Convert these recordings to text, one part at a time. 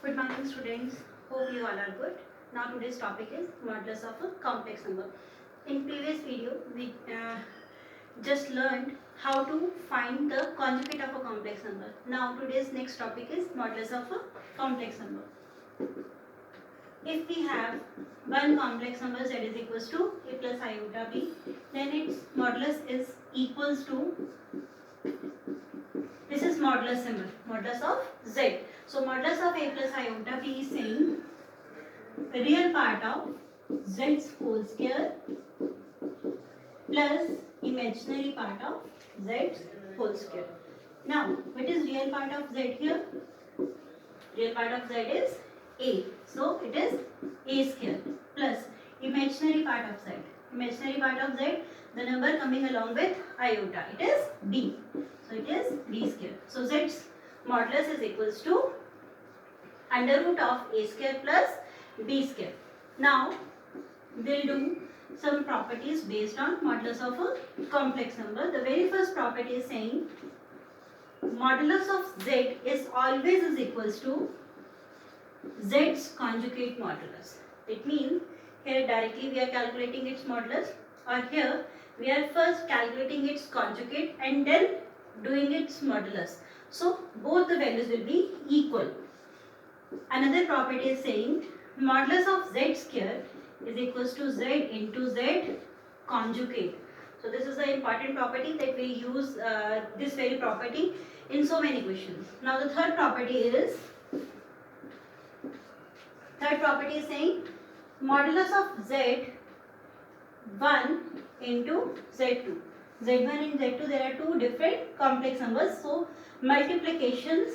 Good morning students, hope you all are good. Now today's topic is modulus of a complex number. In previous video we just learned how to find the conjugate of a complex number. Now today's next topic is modulus of a complex number. If we have one complex number z is equals to a plus iota b, then its modulus is equals to, this is modulus symbol, modulus of z. So modulus of a plus iota b is saying real part of z's whole square plus imaginary part of z's whole square. Now what is real part of z here? Real part of z is a. So it is a square plus imaginary part of z. Imaginary part of z, the number coming along with iota, it is b. So it is b square. So z's modulus is equals to under root of a square plus b square. Now we'll do some properties based on modulus of a complex number. The very first property is saying modulus of z is always is equals to z's conjugate modulus. It means here directly we are calculating its modulus, or here we are first calculating its conjugate and then doing its modulus. So both the values will be equal. Another property is saying modulus of z square is equals to z into z conjugate. So this is the important property that we use this very property in so many questions. Now the third property is saying modulus of z1 into z2. z1 and z2, there are two different complex numbers. So multiplications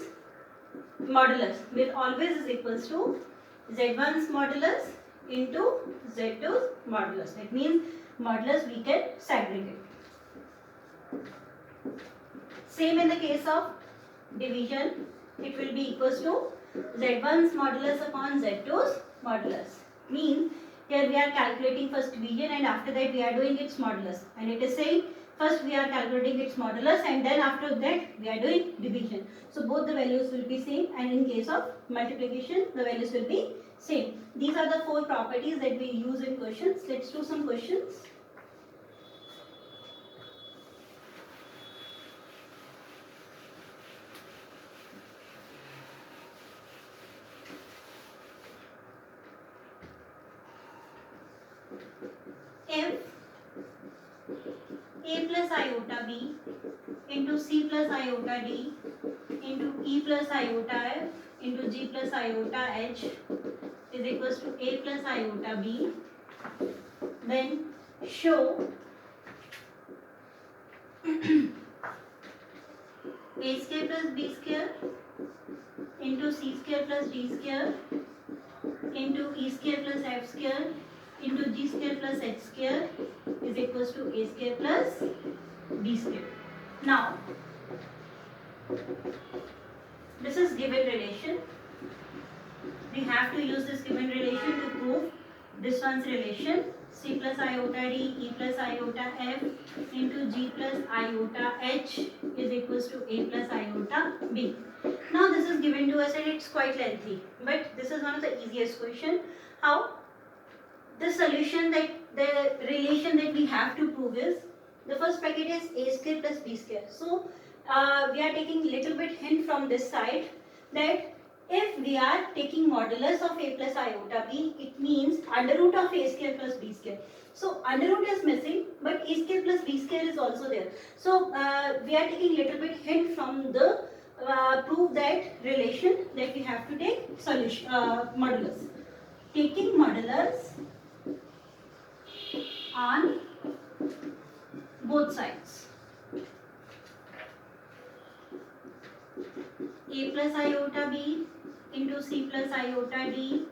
modulus will always is equals to z1's modulus into z2's modulus. That means modulus we can segregate. Same in the case of division, it will be equals to z1's modulus upon z2's modulus. Means here we are calculating first division and after that we are doing its modulus, and it is saying first we are calculating its modulus and then after that we are doing division. So both the values will be same, and in case of multiplication the values will be same. These are the four properties that we use in questions. Let's do some questions. If a plus iota b into c plus iota d into e plus iota f into g plus iota h is equals to a plus iota b, then show a square plus b square into c square plus d square into e square plus f square into g square plus h square is equals to a square plus b square. Now this is given relation. We have to use this given relation to prove this one's relation, c plus iota d e plus iota f into g plus iota h is equals to a plus iota b. Now this is given to us and it's quite lengthy, but this is one of the easiest question. How? The solution, that the relation that we have to prove is, the first bracket is a square plus b square. So we are taking little bit hint from this side that if we are taking modulus of a plus iota b, it means under root of a square plus b square. So under root is missing, but a square plus b square is also there. So we are taking little bit hint from the prove that relation that we have to take solution modulus. Taking modulus on both sides, a plus iota b into c plus iota d,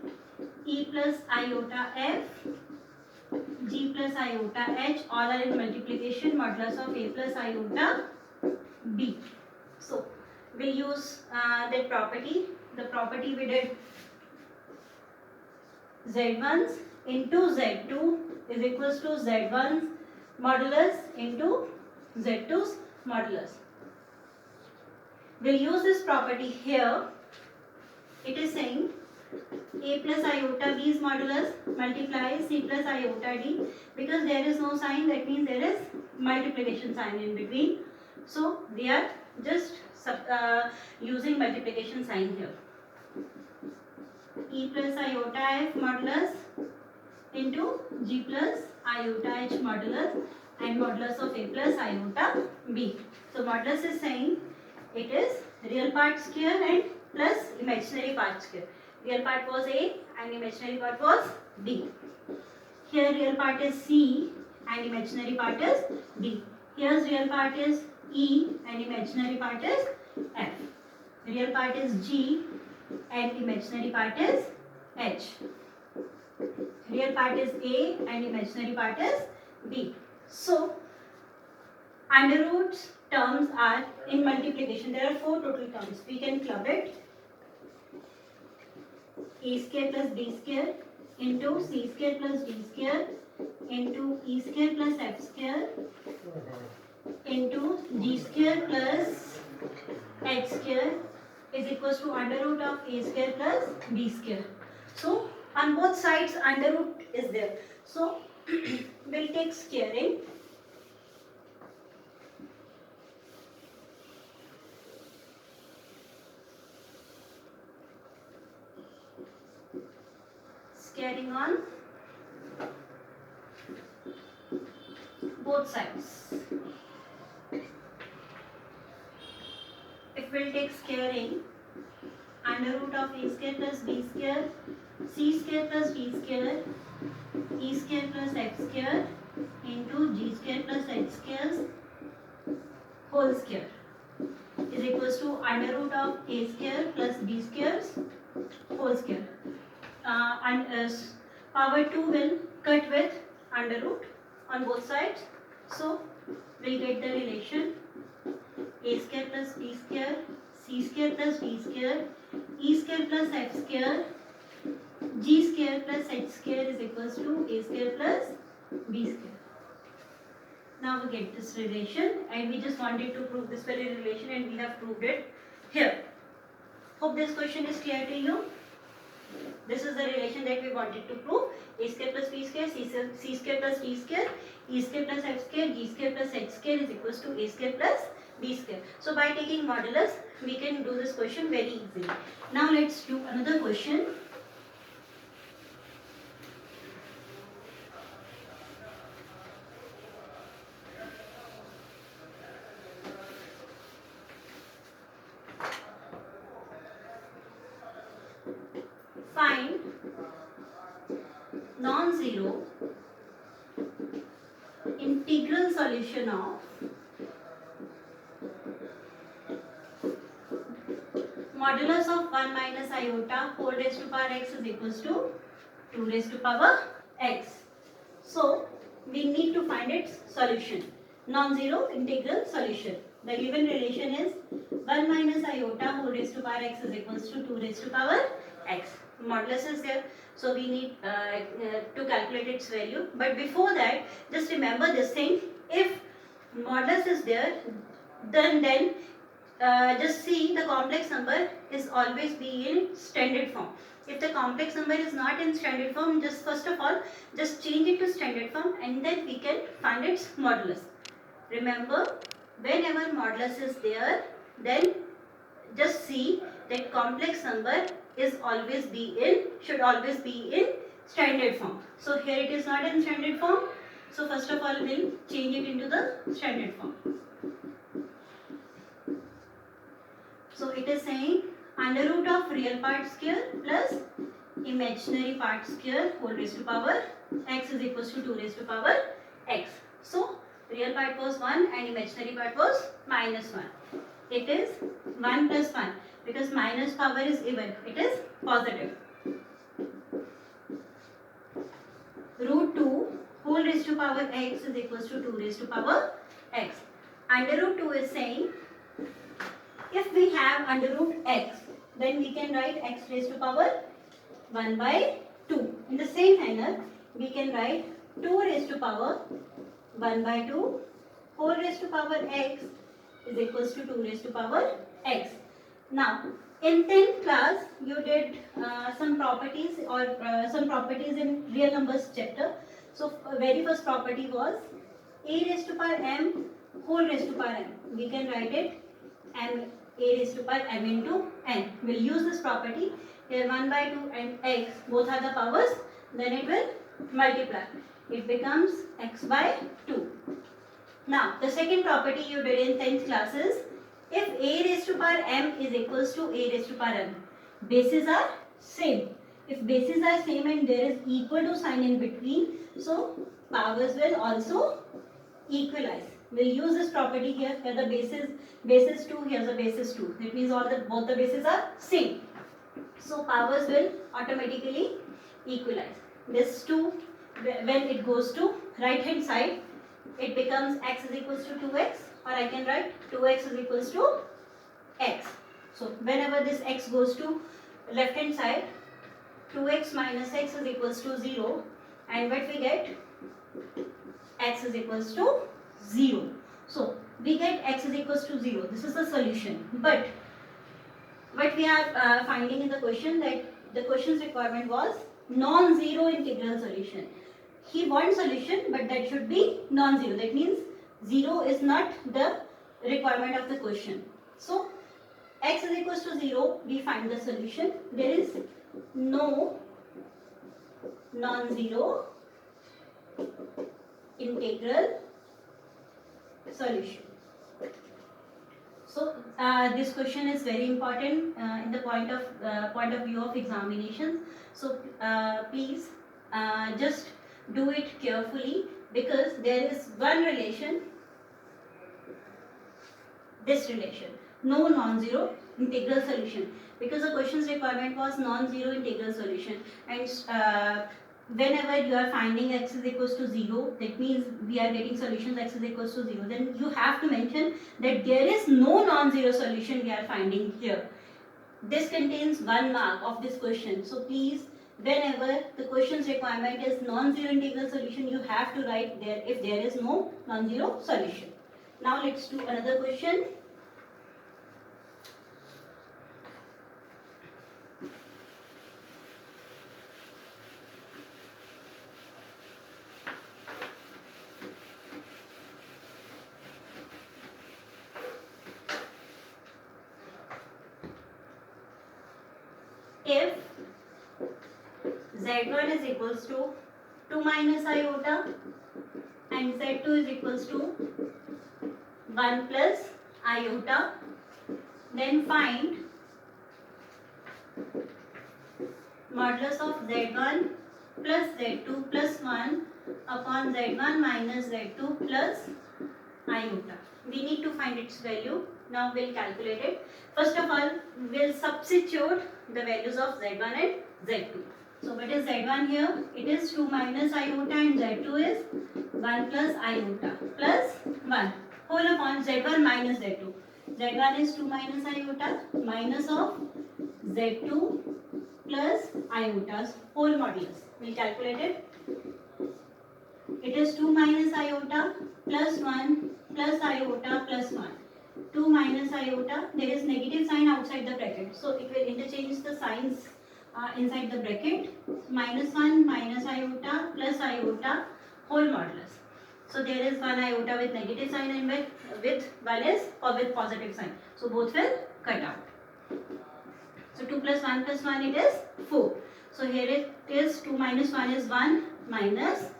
e plus iota f, g plus iota h, all are in multiplication modulus of a plus iota b. So we use that property. The property we did z1's into z2 is equals to z1's modulus into z2's modulus. We'll use this property here it is saying a plus iota b is modulus multiply c plus iota d. Because there is no sign, that means there is multiplication sign in between. So we are just using multiplication sign here. E plus iota f modulus into g plus iota h modulus and modulus of a plus iota b. So modulus is saying it is real part square and plus imaginary part square. Real part was a and imaginary part was b. Here real part is c and imaginary part is d. Here's real part is e and imaginary part is f. Real part is g and imaginary part is h. Real part is a and imaginary part is b. So under roots terms are in multiplication. There are 4 total terms. We can club it. A square plus b square into c square plus d square into e square plus f square into g square plus h square is equals to under root of a square plus b square. So on both sides under root is there. So we'll take squaring. Squaring on both sides. If we'll take squaring, under root of a square plus b square, c square plus d square, e square plus f square into g square plus h square whole square is equals to under root of a square plus b squares whole square. Power 2 will cut with under root on both sides. So we'll get the relation a square plus b square, c square plus d square, e square plus f square, g square plus h square is equals to a square plus b square. Now we get this relation and we just wanted to prove this very relation and we have proved it here. Hope this question is clear to you. This is the relation that we wanted to prove. A square plus b square, c square plus d square, e square plus f square, g square plus h square is equals to a square plus b square. So by taking modulus, we can do this question very easily. Now let's do another question. Find non-zero integral solution of modulus of 1 minus iota whole raised to power x is equals to 2 raised to power x. So we need to find its solution. Non-zero integral solution. The given relation is 1 minus iota whole raised to power x is equals to 2 raised to power x. Modulus is there, so we need to calculate its value. But before that, just remember this thing: if modulus is there, then just see the complex number is always be in standard form. If the complex number is not in standard form, just first of all, just change it to standard form and then we can find its modulus. Remember, whenever modulus is there, then just see that complex number is always be in, should always be in standard form. So here it is not in standard form. So first of all, we'll change it into the standard form. So it is saying under root of real part square plus imaginary part square whole raised to power x is equals to 2 raised to power x. So real part was 1 and imaginary part was minus 1. It is 1 plus 1 because minus power is even. It is positive. Root 2 whole raised to power x is equals to 2 raised to power x. Under root 2 is saying if we have under root x, then we can write x raised to power 1 by 2. In the same manner, we can write 2 raised to power 1 by 2 whole raised to power x is equals to 2 raised to power x. Now, In 10th class, you did some properties in real numbers chapter. So very first property was a raised to power m whole raised to power n. We can write it m a raised to power m into n. We'll use this property. Here 1 by 2 and x both are the powers. Then it will multiply. It becomes x by 2. Now the second property you did in 10th class is if a raised to power m is equals to a raised to power n, bases are same. If bases are same and there is equal to sign in between, so powers will also equalize. We'll use this property here where the base is 2, here's the base is 2. That means both the bases are same. So powers will automatically equalize. This 2, when it goes to right hand side, it becomes x is equals to 2x, or I can write 2x is equals to x. So whenever this x goes to left hand side, 2x minus x is equals to 0, and what we get, x is equals to 0. So we get x is equals to 0. This is the solution. But what we are finding in the question, that the question's requirement was non-zero integral solution. He wants solution, but that should be non-zero. That means 0 is not the requirement of the question. So x is equals to 0, we find the solution. There is no non-zero integral solution. So this question is very important in the point of view of examinations. So please just do it carefully, because there is one relation, this relation, no non-zero integral solution, because the question's requirement was non-zero integral solution, and whenever you are finding x is equals to 0, that means we are getting solutions x is equals to 0, then you have to mention that there is no non-zero solution we are finding here. This contains 1 mark of this question. So please, whenever the question's requirement is non-zero integral solution, you have to write there if there is no non-zero solution. Now let's do another question. If z1 is equals to 2 minus iota and z2 is equals to 1 plus iota, then find modulus of z1 plus z2 plus 1 upon z1 minus z2 plus iota. We need to find its value. Now we'll calculate it. First of all, we'll substitute the values of z1 and z2. So what is z1 here? It is 2 minus iota, and z2 is 1 plus iota plus 1 whole upon z1 minus z2. z1 is 2 minus iota minus of z2 plus iota's whole modulus. We'll calculate it. It is 2 minus iota plus 1 plus iota plus 1. 2 minus iota, there is negative sign outside the bracket, so it will interchange the signs inside the bracket. Minus 1 minus iota plus iota whole modulus. So there is 1 iota with negative sign and with 1 is with positive sign. So both will cut out. So 2 plus 1 plus 1, it is 4. So here it is 2 minus 1 is 1 minus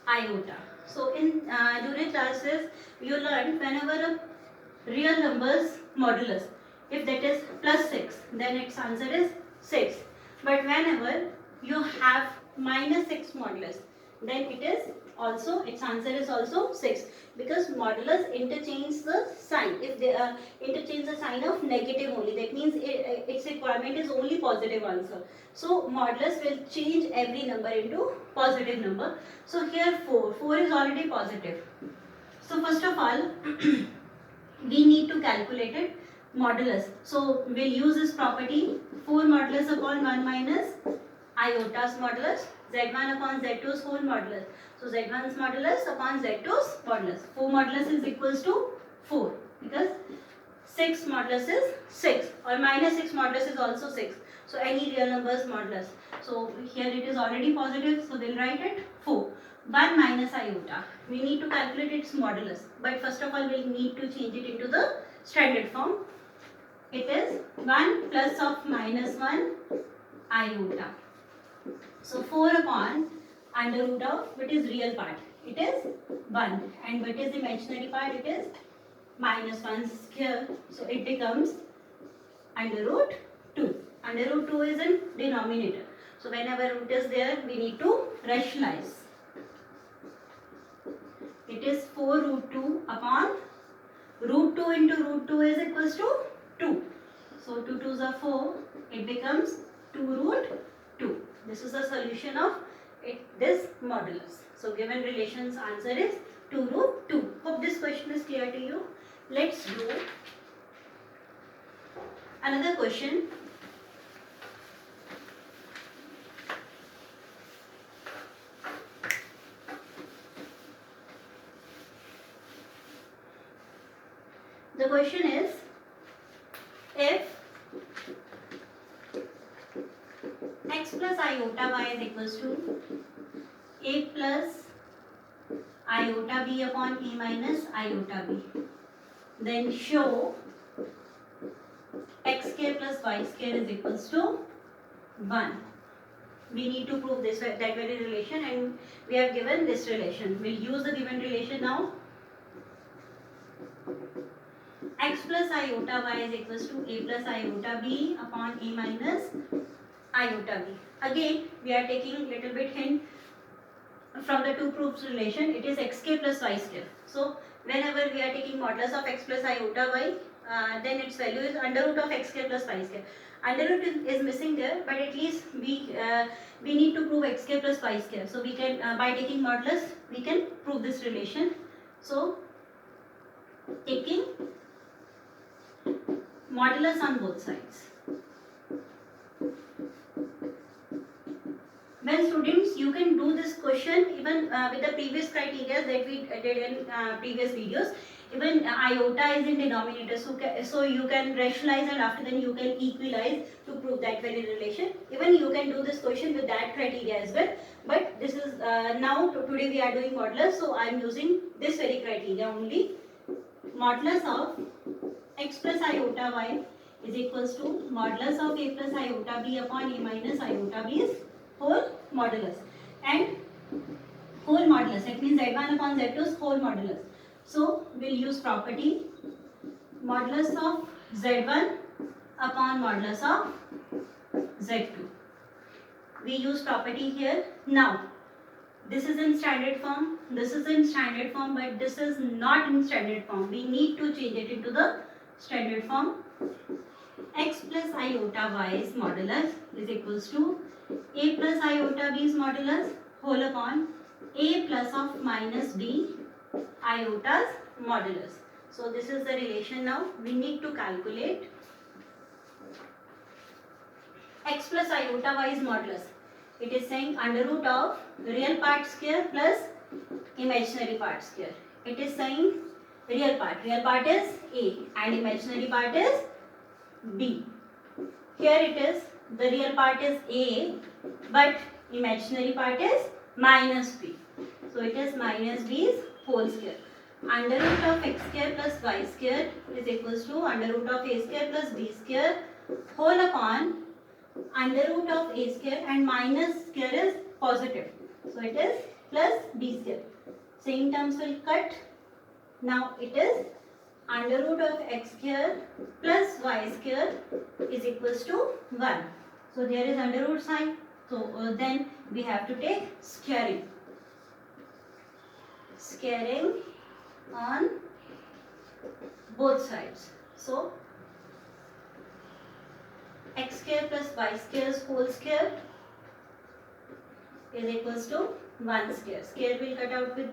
iota. So in during classes you learned whenever a real numbers modulus, if that is plus 6, then its answer is 6. But whenever you have minus 6 modulus, then it is also, its answer is also 6, because modulus interchange the sign. If they interchange the sign of negative only, that means its requirement is only positive answer. So modulus will change every number into positive number. So here 4 is already positive. So first of all we need to calculate it modulus. So we'll use this property, 4 modulus upon 1 minus iota's modulus, z1 upon z2's whole modulus. So z1's modulus upon z2's modulus. 4 modulus is equals to 4, because 6 modulus is 6, or minus 6 modulus is also 6. So any real numbers modulus. So here it is already positive, so we'll write it 4. 1 minus iota. We need to calculate its modulus, but first of all we'll need to change it into the standard form. It is 1 plus of minus 1 iota. So 4 upon under root of what is real part? It is 1, and what is imaginary part? It is minus 1 square. So it becomes under root 2. Under root 2 is in denominator. So whenever root is there, we need to rationalize. It is 4 root 2 upon root 2 into root 2 is equals to 2. So 2 2s are 4. It becomes 2 root 2. This is the solution of this modulus. So given relations answer is 2 root 2. Hope this question is clear to you. Let's do another question. The question is, if x plus iota y is equals to a plus iota b upon a minus iota b, then show x square plus y square is equals to 1. We need to prove this that very relation, and we have given this relation. We'll use the given relation now. X plus iota y is equals to a plus iota b upon a minus iota b. Again, we are taking little bit hint from the two proofs relation. It is x square plus y square. So whenever we are taking modulus of x plus iota y, then its value is under root of x square plus y square. Under root is missing there, but at least we need to prove x square plus y square. So we can by taking modulus we can prove this relation. So taking modulus on both sides. Well students, you can do this question even with the previous criteria that we did in previous videos. Even iota is in denominator, so you can rationalize and after then you can equalize to prove that very relation. Even you can do this question with that criteria as well. But this is now today we are doing modulus, so I am using this very criteria only. Modulus of x plus iota y is equals to modulus of a plus iota b upon a minus iota b is whole modulus, and whole modulus, that means z1 upon z2 is whole modulus. So we'll use property modulus of z1 upon modulus of z2. We use property here. Now this is in standard form, this is in standard form, but this is not in standard form. We need to change it into the standard form. X plus iota y's modulus is equals to a plus iota b's modulus whole upon a plus of minus b iota's modulus. So this is the relation now. We need to calculate x plus iota y's modulus. It is saying under root of real part square plus imaginary part square. It is saying real part is a and imaginary part is b. Here it is, the real part is a but imaginary part is minus b. So it is minus b's whole square. Under root of x square plus y square is equals to under root of a square plus b square whole upon under root of a square, and minus square is positive. So it is plus b square. Same terms will cut. Now it is under root of x square plus y square is equals to 1. So there is under root sign. So then we have to take squaring. Squaring on both sides. So x square plus y square's whole square is equals to 1 square. Square will cut out with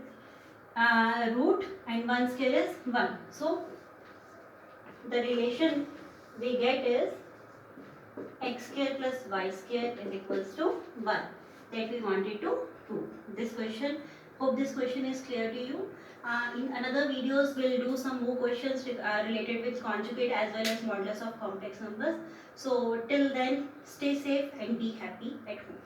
root and 1 square is 1. So the relation we get is x square plus y square is equals to 1, that we wanted to prove. This question Hope this question is clear to you. In another videos, we'll do some more questions related with conjugate as well as modulus of complex numbers. So till then, stay safe and be happy at home.